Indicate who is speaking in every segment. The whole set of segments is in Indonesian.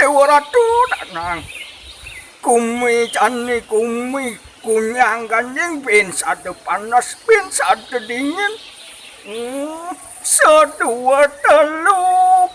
Speaker 1: Dewa Ratu Danang Kumi Cani Kumi Kunyang Ganjing Bin Satu panas Bin Satu dingin Sedua telu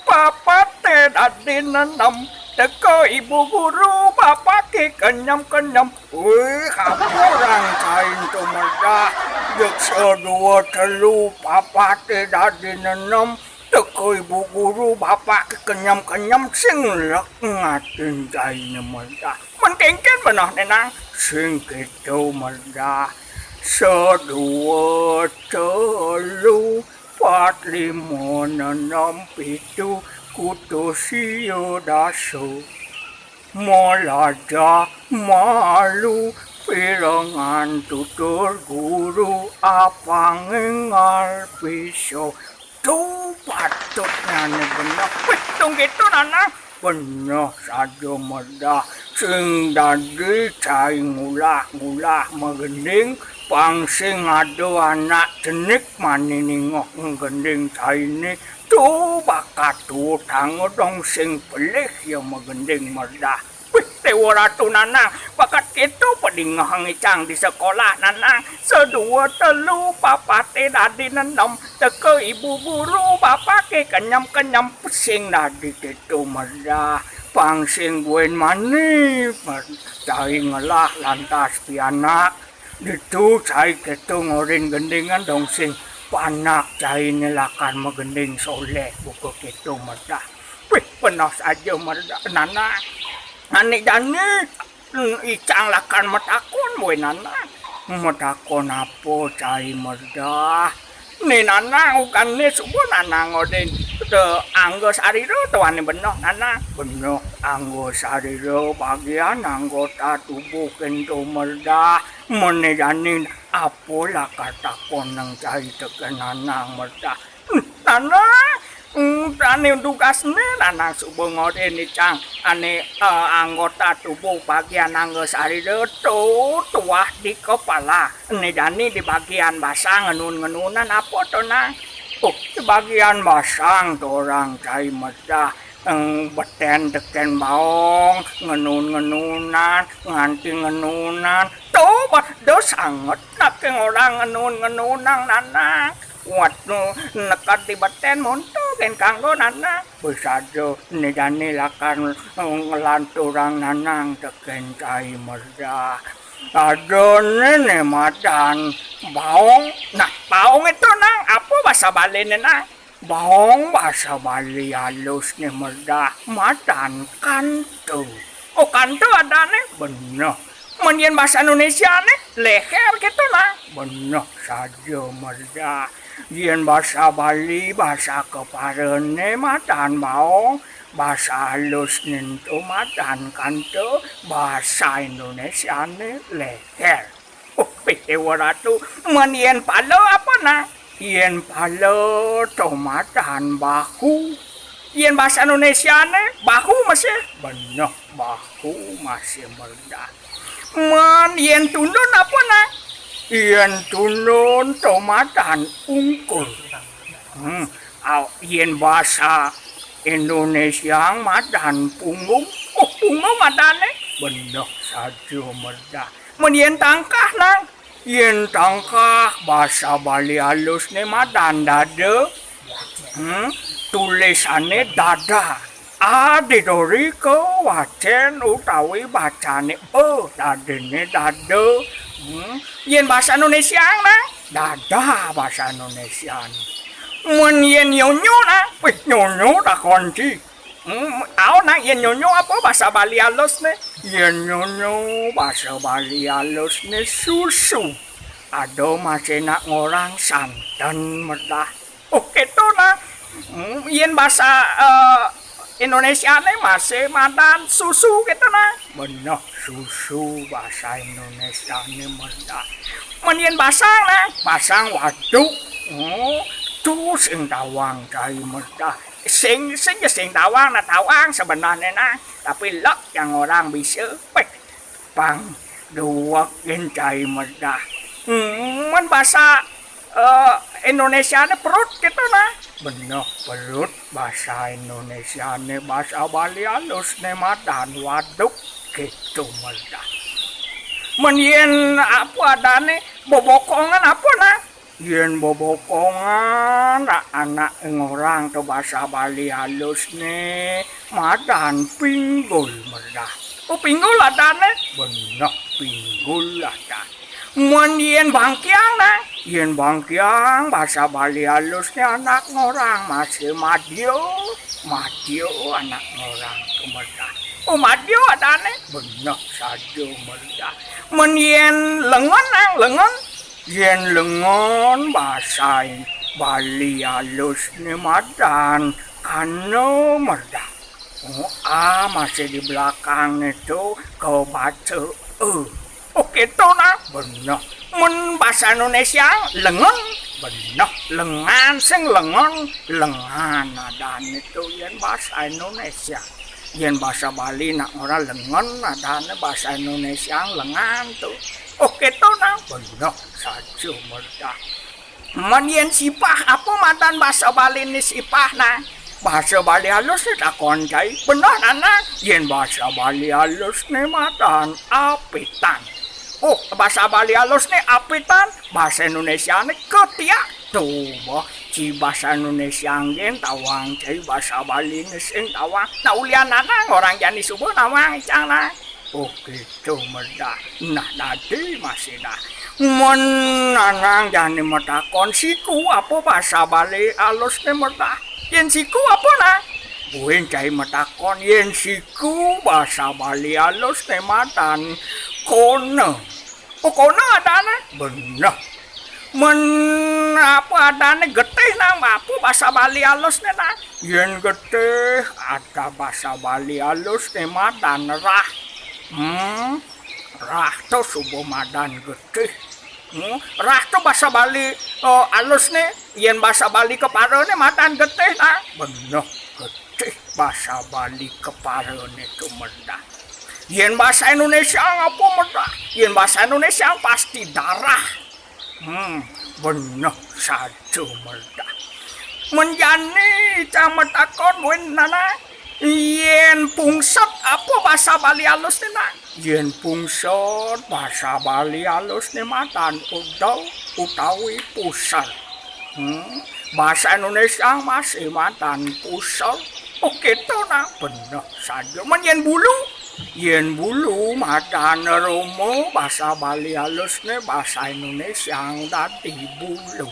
Speaker 1: Papat Tedadin enam Teko ibu guru bapak kenyam-kenyam wih kapurang kain tumedah Dek sedua telu papat Tedadin enam Teko ibu guru bapak kenyam-kenyam sing lek ngatin kain medah Mendingkan benah nenang sing gitu medah Sedua telu pat lima enam pitu kudu siyo daso Malaja malu pirangan tutur guru apa ngengal piso tuh patutnya nih bener pitung gitu nana bener saja medah sing dadi cai ngulah mengending pangsing ado anak jenik manini ngok ngending cai ini tuh bakat tuh tango dong sing pelih ya mengending medah wih Dewa Ratu Nanang bakat itu pedingah ngicang di sekolah Nanang sedua telu papat dadi nenom teke ibu guru bapak kenyam pesing dadi itu medah pangsing buen mani cai ngelah lantas pianak itu cai gitu ngorin gendingan dong sing panak cai nelakan megending soleh buku gitu medah wih penas aja medah nana ane jani icang lakan metakon boy nana metakon apa cai medah nih nana ukan nih subuh nana ngoden te anggo sariro tuh ane benoh nana benoh anggo sariro bagian anggota tubuh kento medah menejanin apola kata konang cai tekenanang medah nana ane tugasnya nana subuh ngoden cang ane anggota tubuh bagian anggo sariro tuh tuah di kepala nejani di bagian basang ngenunan apa tuh nang oh di bagian basang tuh orang cai medah beten teken baong ngenunan nganti ngenunan tuh do sangat nak orang ngenunan nana waktu nekat di beten monto kan kanggo nana bisa jo nejani lakan ngelanturang nanang teken cai medah ada nenek madan baong nah baong itu nang apa bahasa Bali nang baong bahasa Bali halus nih medah madan kanto oh kanto ada nih bener menyen bahasa Indonesia nih leher gitu nang bener saja medah yen bahasa Bali bahasa keparene madan baong bahasa halus nintu madan kanto bahasa Indonesia nih leher oh Dewa Ratu menyen palo apa nah yen palo tomadan bahu yen bahasa Indonesia nih bahu masih bener bahu masih medah yen tundun apa nah yen tundun tomadan ungkul yen bahasa Indonesia madan punggung oh punggung madane bener saja medah yen tangkah nang yen tangkah bahasa Bali halus nih madan dada tulisannya dada adidori ke wacen utawi bacane dadene dada yen bahasa Indonesia nang dada bahasa Indonesia yen nyonyo nang wih nyonyo tak kunci Aw nang yen nyonyo apa bahasa Bali halus nih yen nyonyo bahasa Bali halus nih susu ada masih nak ngorang santan medah oh gitu nah yen bahasa Indonesia nih masih madan susu gitu nah bener susu bahasa Indonesia nih medah yen basang nah basang waduk tuh sing tawang cai medah sing tawang na tawang sebenarnya nah tapi lek yang orang bisa pang dua cai medah bahasa Indonesiane perut gitu nah. Bener perut bahasa Indonesiane bahasa Bali halus ne madan waduk gitu merda. Men apa adane bobokongan apa nah? Yen bobokongan anak ngorang tuh bahasa Bali halus ne madan pinggul merda. Oh pinggul adane? Bener pinggul ada. Men yen bangkiang nah? Yen bangkiang bahasa Bali halusnya anak ngorang masih madio anak ngorang tuh merda. Oh madio adane? Bener saja merda. Men yen lengon nang lengon? Yen lengon bahasa Bali halus ni madan kano merda. Oh, masih di belakang itu kau baca Oke to nah. Bener. Men bahasa Indonesia lengon. Bener. Lengan sing lengon. Lengan adan itu yen bahasa Indonesia. Yen bahasa Bali nak orang lengon adane bahasa Indonesia lengan tuh. Oke to nah. Bener saja merda. Men yen sipah apa madan bahasa Bali ni sipah nah. Bahasa Bali halus ni tak koncai. Benar nana. Yen bahasa Bali halus ni madan apitan. Oh, bahasa Bali halus ni apitan. Bahasa Indonesia ni ketiak. Tuh, boh. Ci bahasa Indonesia ngen tawang. Ci bahasa Bali ni sing tawang. Nah ulian nana orang jani subuh nawang icang nah. Oh gitu merda. Nah tadi masih dah. Men nanang jani metakon siku apa bahasa Bali halus ni merda. Yen siku apa nah? Buin cai metakon yen siku bahasa Bali halus ni madan kono. Oh kono adane? Bener. Men apa adane getih nang apa bahasa Bali halus ni nah? Yen getih ada bahasa Bali halus ni madan rah. Rah tu subuh madan getih. Rah tu bahasa Bali halus ni. Yen bahasa Bali kepara ni madan getih nah. Bener getih bahasa Bali kepara ni tu merda. Yen bahasa Indonesia apa merda? Yen bahasa Indonesia pasti darah. Bener saja merda. Menjani cametakon wen nana. Yen pungsot apa bahasa Bali halus ni nak? Yen pungsot bahasa Bali halus ni madan udau utawi pusar. Bahasa Indonesia masih madan pusar. Oke to nak bener saja. Men yen bulu? Yen bulu madan romo bahasa Bali halus ni bahasa Indonesia dadi bulu.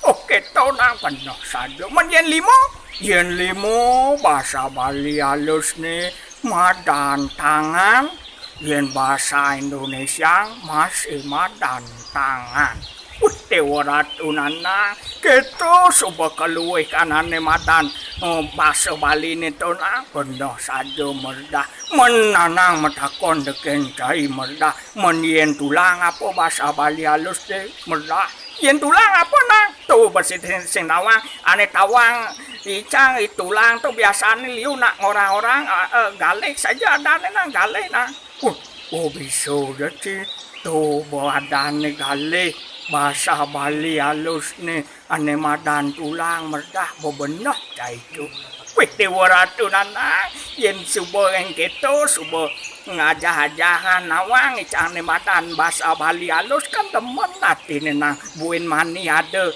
Speaker 1: Oke to nak bener saja. Men yen limo? Yen limo bahasa Bali halus ni madan tangan. Yen bahasa Indonesia masih madan tangan. Dewa Ratu nana kita coba keluih kanane madan bahasa Bali ni tu nak benar saja merda. Men nanang metakon deken cai merda. Men yen tulang apa bahasa Bali halus ni merda. Yen tulang apa nak? Tu bersih sing tawang, ane tawang icang tulang tu biasanya liu nak orang-orang galek saja ada nang galek nak. Oh bisa jadi tu badan ni galek bahasa Bali halus ni ane madan tulang merdah bebenah cai tu. Wih Dewa Ratu nana yen subuh yang kita subuh ngajah-ajahan nawang icang ni madan bahasa Bali halus kan temen nanti ni nang buin mani ada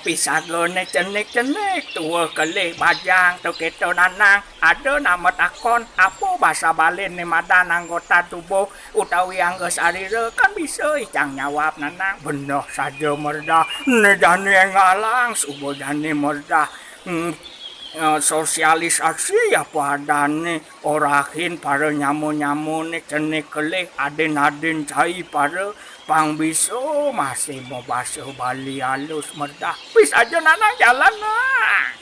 Speaker 1: pisagone cenik-cenik tua kelih bajang tu kita nanang ada nama takon apa bahasa Bali ni madan anggota tubuh utawi angga sarira kan bisa icang nyawab nanang benar saja merda ni jani ngalang subuh jani merda sosialisasi apa adane orahin para nyamu-nyamu ni cenik kelih aden-aden cai para pang biso masih mau bahasa Bali halus merda. Wis aja nana jalan nah.